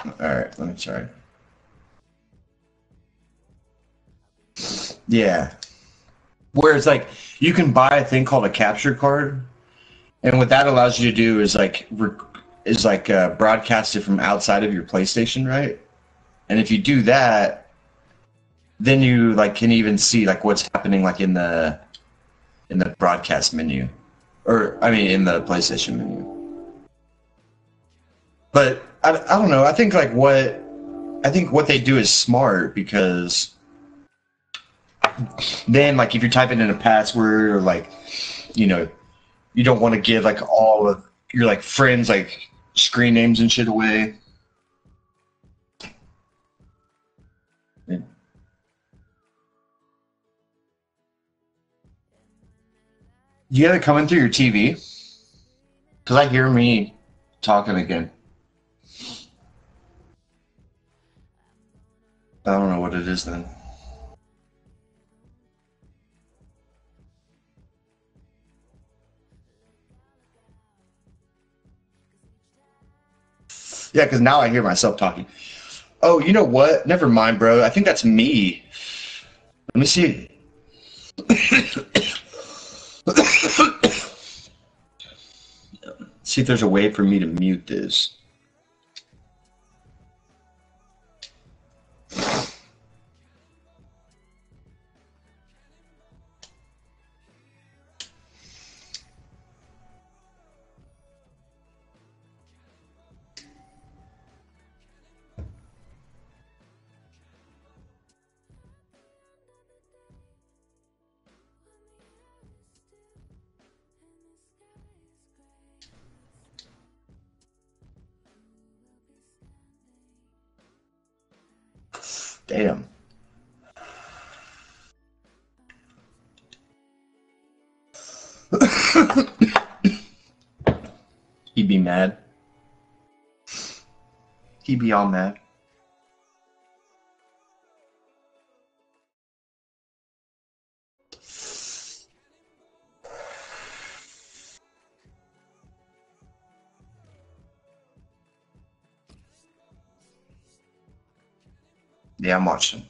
Alright, let me try. Yeah. Whereas, like, you can buy a thing called a capture card, and what that allows you to do is, broadcast it from outside of your PlayStation, right? And if you do that, then you, like, can even see, like, what's happening, like, in the broadcast menu. Or, I mean, in the PlayStation menu. But, I don't know, I think what they do is smart because then, like, if you're typing in a password or, like, you know, you don't want to give, like, all of your, like, friends, like, screen names and shit away. You got it coming through your TV? Because I hear me talking again. I don't know what it is then. Yeah, because now I hear myself talking. Oh, you know what? Never mind, bro. I think that's me. Let me see. See if there's a way for me to mute this. Damn. He'd be mad. He'd be all mad. Yeah, I'm watching.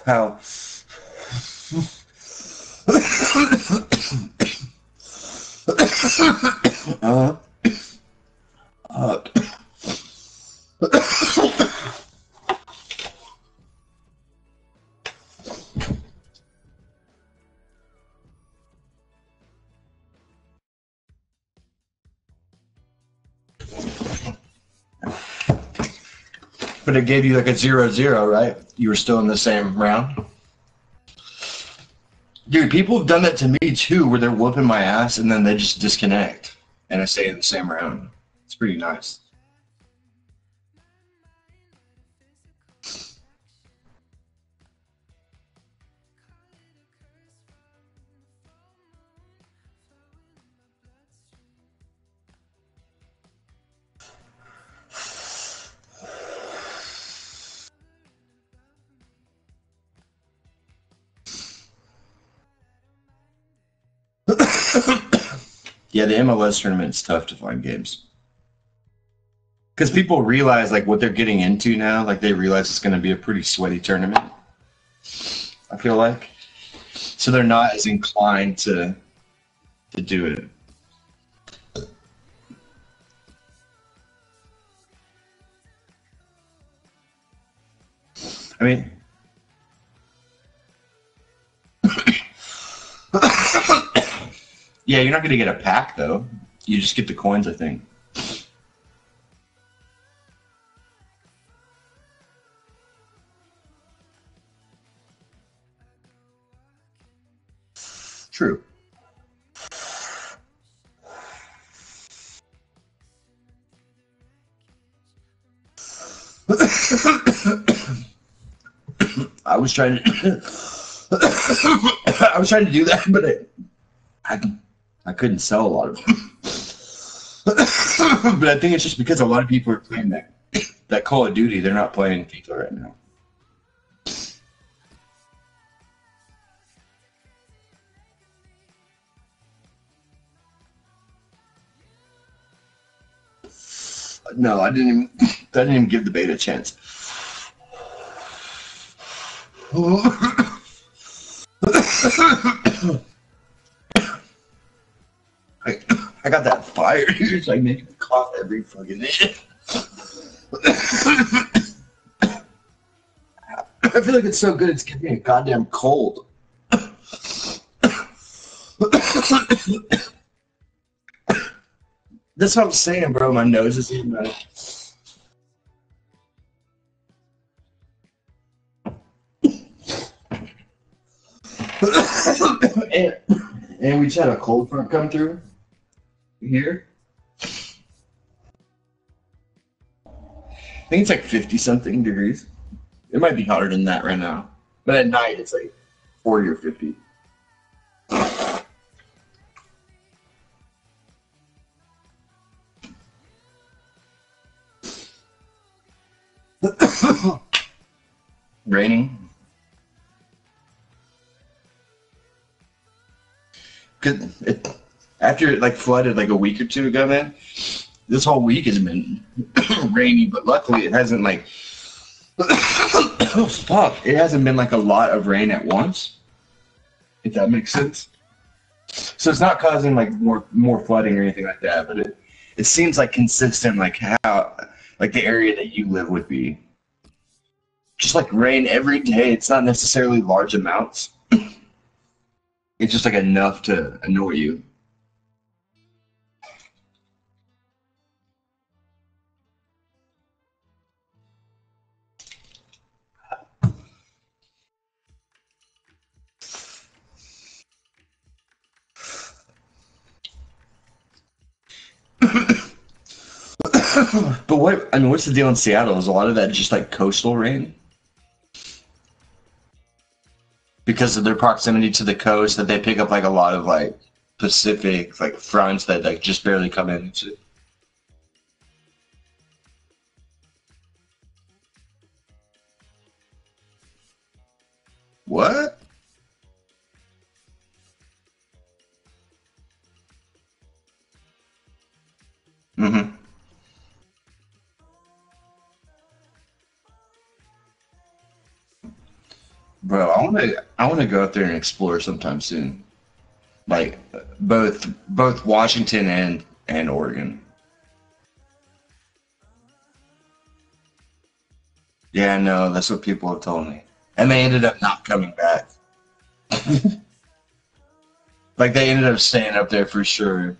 How? uh, uh, but it gave you like a 0-0, right? You were still in the same round. Dude, people have done that to me too, where they're whooping my ass and then they just disconnect, and I stay in the same round. It's pretty nice. Yeah, the MLS tournament's tough to find games. Because people realize like what they're getting into now, like they realize it's going to be a pretty sweaty tournament. I feel like, so they're not as inclined to do it. I mean, yeah, you're not going to get a pack though. You just get the coins, I think. True. I was trying to I was trying to do that, but I couldn't sell a lot of them. But I think it's just because a lot of people are playing that Call of Duty. They're not playing FIFA right now. No, I didn't even. I didn't even give the beta a chance. I, I got that fire. It's like making me cough every fucking day. I feel like it's so good. It's giving me a goddamn cold. That's what I'm saying, bro. My nose is even better. and, and we just had a cold front come through here. I think it's like 50 something degrees. It might be hotter than that right now. But at night it's like 40 or 50. Raining. After it like flooded like a week or two ago, man, this whole week has been rainy, but luckily it hasn't like oh, fuck. It hasn't been like a lot of rain at once. If that makes sense. So it's not causing like more flooding or anything like that, but it seems like consistent like how like the area that you live would be. Just like rain every day. It's not necessarily large amounts. It's just like enough to annoy you. But what's the deal in Seattle? Is a lot of that just like coastal rain? Because of their proximity to the coast, that they pick up like a lot of like Pacific like fronts that like just barely come into. What? Mm-hmm. Bro, I wanna go out there and explore sometime soon. Like both Washington and Oregon. Yeah, no, that's what people have told me. And they ended up not coming back. Like they ended up staying up there for sure.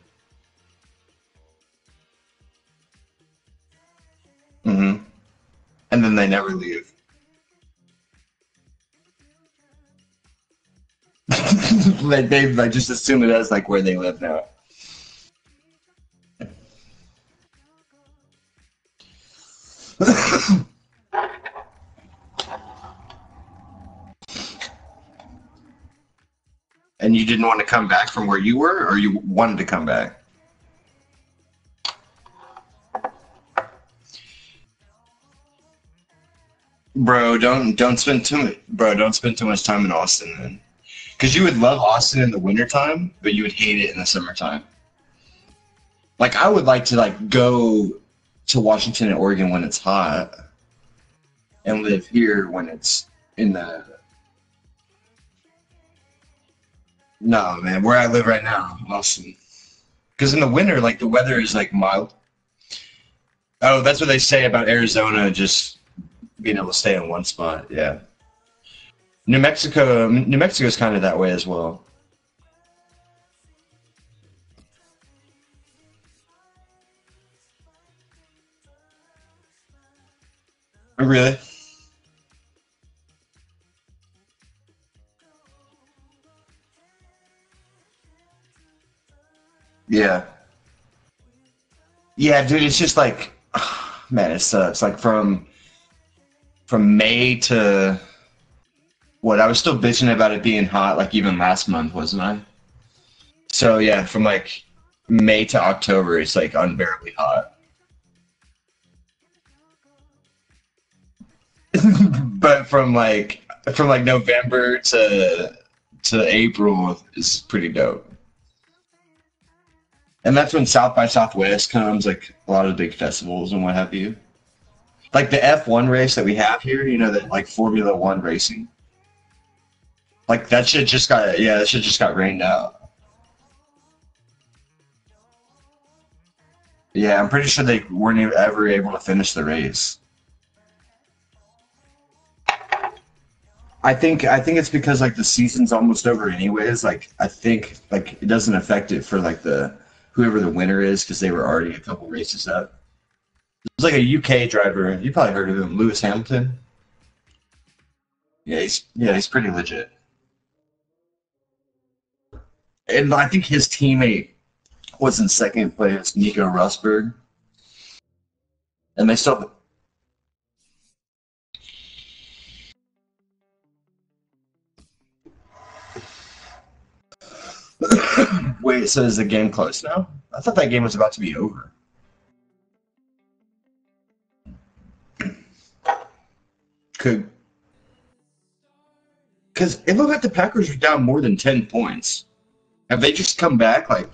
Hmm. And then they never leave. Like they like just assume it as like where they live now. And you didn't want to come back from where you were, or you wanted to come back? Bro, don't spend too much time in Austin then. Because you would love Austin in the wintertime, but you would hate it in the summertime. Like I would like to like go to Washington and Oregon when it's hot and live here when it's in the no man, where I live right now, Austin. Because in the winter, like the weather is like mild. Oh, that's what they say about Arizona just being able to stay in one spot. Yeah. New Mexico is kind of that way as well. Oh, really? Yeah. Yeah, dude, it's just like, man, it sucks. Like from May to what? I was still bitching about it being hot, like even last month, wasn't I? So yeah, from like May to October, it's like unbearably hot. But from like November to April is pretty dope. And that's when South by Southwest comes, like a lot of big festivals and what have you. Like the F1 race that we have here, that like Formula One racing. Like that shit just got rained out. Yeah, I'm pretty sure they weren't ever able to finish the race. I think it's because like the season's almost over anyways. Like I think like it doesn't affect it for like the whoever the winner is because they were already a couple races up. It's like a UK driver. You probably heard of him, Lewis Hamilton. Yeah, he's pretty legit. And I think his teammate was in second place, Nico Rosberg, and they still. Wait, so is the game close now? I thought that game was about to be over. Could Because it looked like the Packers were down more than 10 points. Have they just come back like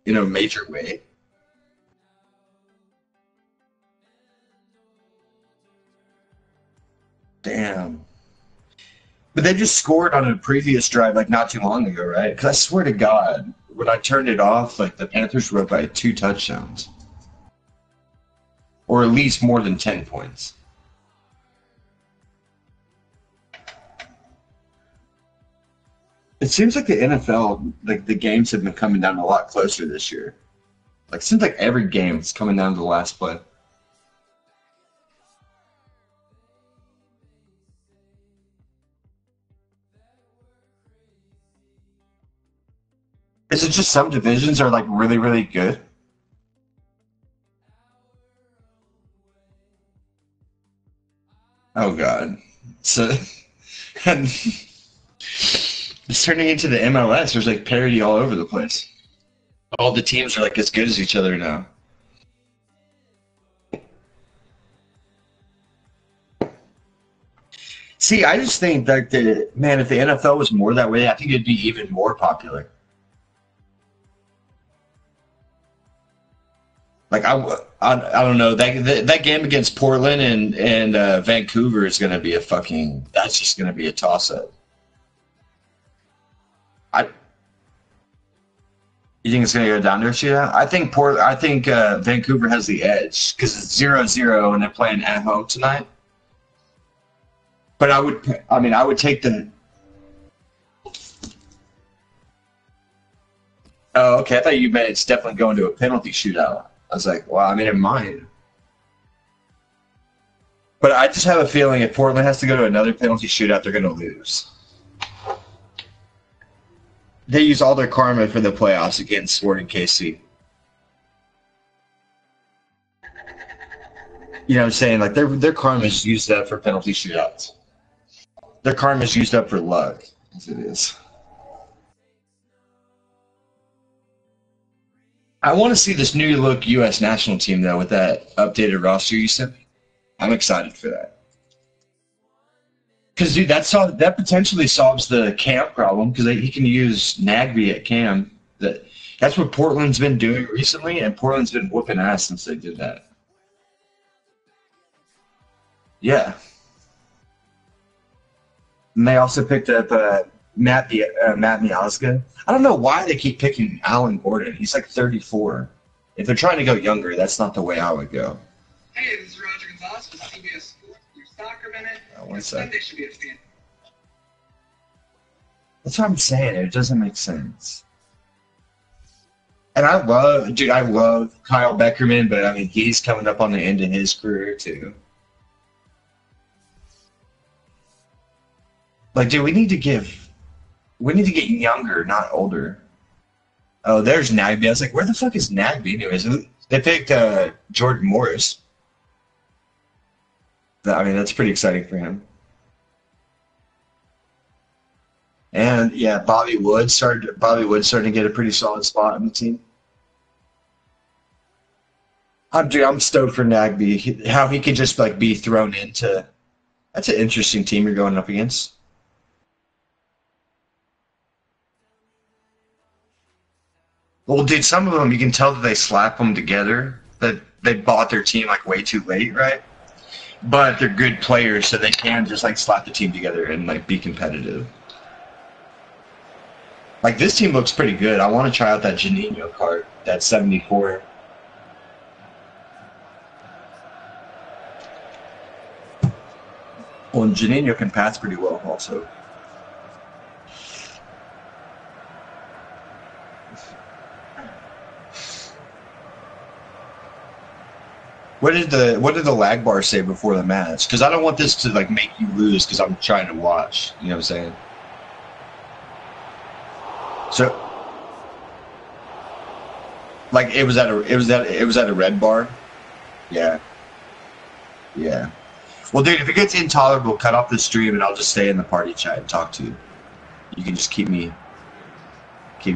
in a major way? Damn. But they just scored on a previous drive like not too long ago, right? Because I swear to God, when I turned it off, like the Panthers were up by 2 touchdowns, or at least more than 10 points. It seems like the NFL, like the games have been coming down a lot closer this year. Like, it seems like every game is coming down to the last play. Is it just some divisions are like really, really good? Oh God. So, and it's turning into the MLS. There's like parity all over the place. All the teams are like as good as each other now. See, I just think that man, if the NFL was more that way, I think it'd be even more popular. Like I don't know that game against Portland and Vancouver is going to be a fucking that's just going to be a toss up. I You think it's going to go down to a shootout? I think Vancouver has the edge because it's 0-0 and they're playing at home tonight. But I would take the. Oh, okay. I thought you meant it's definitely going to a penalty shootout. I was like, well, I mean, it might. But I just have a feeling if Portland has to go to another penalty shootout, they're going to lose. They use all their karma for the playoffs against Sporting KC. You know what I'm saying? Like their karma is used up for penalty shootouts. Their karma is used up for luck, as it is. I want to see this new look U.S. national team though with that updated roster you sent me. I'm excited for that. Because dude, that potentially solves the camp problem because he can use Nagby at cam. That's what Portland's been doing recently, and Portland's been whooping ass since they did that. Yeah, and they also picked up Matt Miazga. I don't know why they keep picking Alan Gordon. He's like 34. If they're trying to go younger, that's not the way I would go. Hey, this is Roger Gonzalez with CBS Sports, your soccer minute. One sec. Sunday should be a fan. That's what I'm saying. It doesn't make sense. And I love Kyle Beckerman, but I mean, he's coming up on the end of his career too. Like, dude, we need to get younger, not older. Oh, there's Nagby. I was like, where the fuck is Nagby anyways? They picked Jordan Morris. I mean, that's pretty exciting for him. And yeah, Bobby Wood started to get a pretty solid spot on the team. I'm stoked for Nagby. How he could just like be thrown into. That's an interesting team you're going up against. Well, dude, some of them you can tell that they slap them together. That they bought their team like way too late, right? But they're good players, so they can just like slap the team together and like be competitive. Like this team looks pretty good. I want to try out that Janino card, that 74. Well, and Janino can pass pretty well also. What did the lag bar say before the match? Because I don't want this to like make you lose because I'm trying to watch. You know what I'm saying? So, like, it was at a red bar. Yeah, yeah. Well, dude, if it gets intolerable, cut off the stream and I'll just stay in the party chat and talk to you. You can just keep me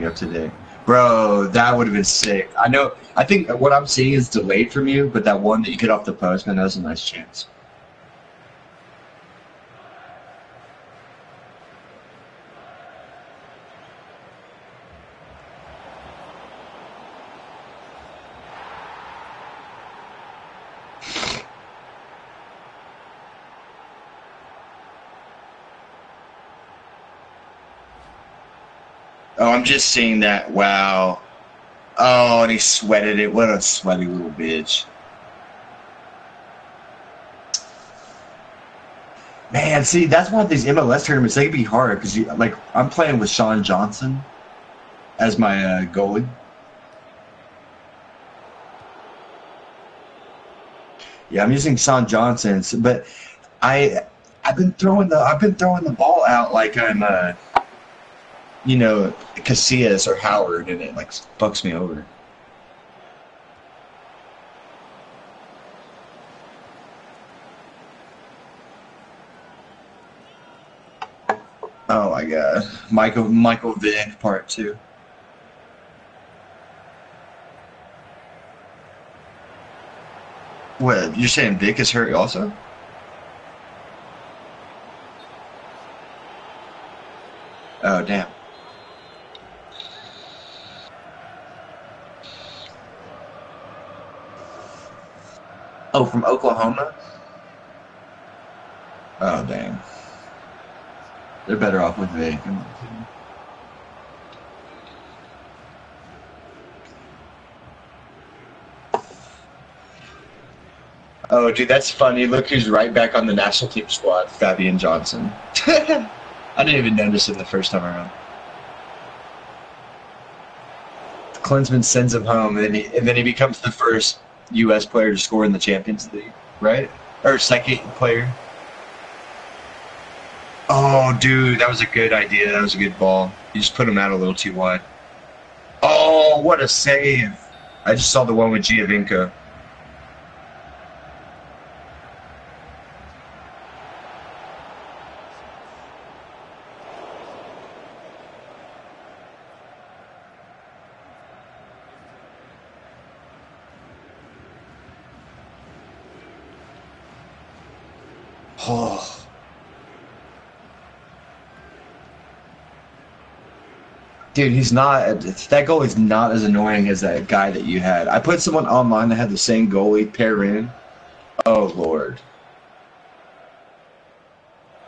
up to date. Bro, that would have been sick. I know. I think what I'm seeing is delayed from you, but that one that you get off the post, man, that was a nice chance. Oh, I'm just seeing that. Wow. Oh, and he sweated it. What a sweaty little bitch. Man, see, that's one of these MLS tournaments. They can be hard because, like, I'm playing with Sean Johnson as my goalie. Yeah, I'm using Sean Johnson, but I I've been throwing the ball out like I'm Casillas or Howard, and it like fucks me over. Oh my god, Michael Vick Part 2. What, you're saying Vic is hurt also? Oh damn. Oh, from Oklahoma? Oh dang. They're better off with Vic. In my opinion. Oh, dude, that's funny. Look who's right back on the national team squad, Fabian Johnson. I didn't even notice him the first time around. Klinsmann sends him home, and then he becomes the first U.S. player to score in the Champions League, right? Or second player. Oh, dude, that was a good idea. That was a good ball. You just put him out a little too wide. Oh, what a save! I just saw the one with Giovinco. Oh. Dude, he's not. That goalie's not as annoying as that guy that you had. I put someone online that had the same goalie, Perrin. Oh lord.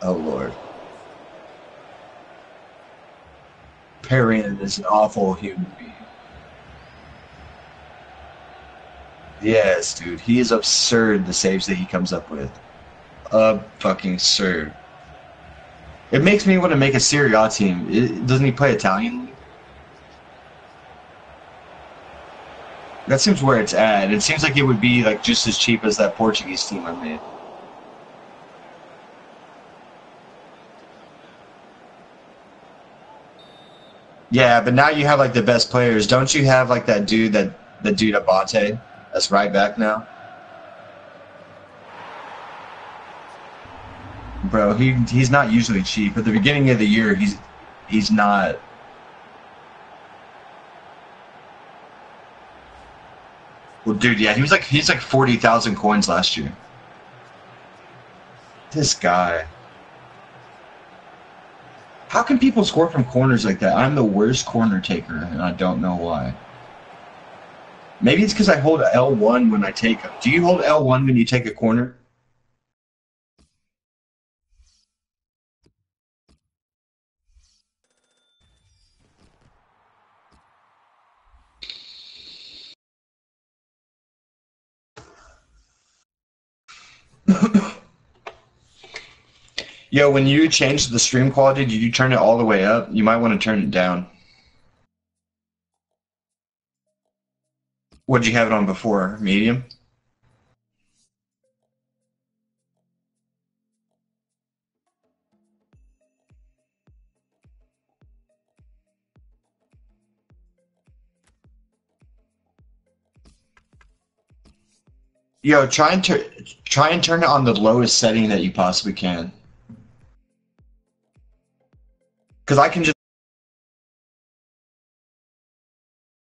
Oh lord. Perrin is an awful human being. Yes, dude. He is absurd, the saves that he comes up with. Fucking absurd. It makes me want to make a Serie A team. Doesn't he play Italian league? That seems where it's at. It seems like it would be like just as cheap as that Portuguese team I made. Yeah, but now you have like the best players. Don't you have like that dude Abate that's right back now? Bro, he's not usually cheap. At the beginning of the year, he's not. Well, dude, yeah, he's like 40,000 coins last year. This guy. How can people score from corners like that? I'm the worst corner taker, and I don't know why. Maybe it's because I hold L1 when I take. Do you hold L1 when you take a corner? Yo, when you change the stream quality, did you turn it all the way up? You might want to turn it down. What did you have it on before? Medium? Yo, try and turn it on the lowest setting that you possibly can. Because I can just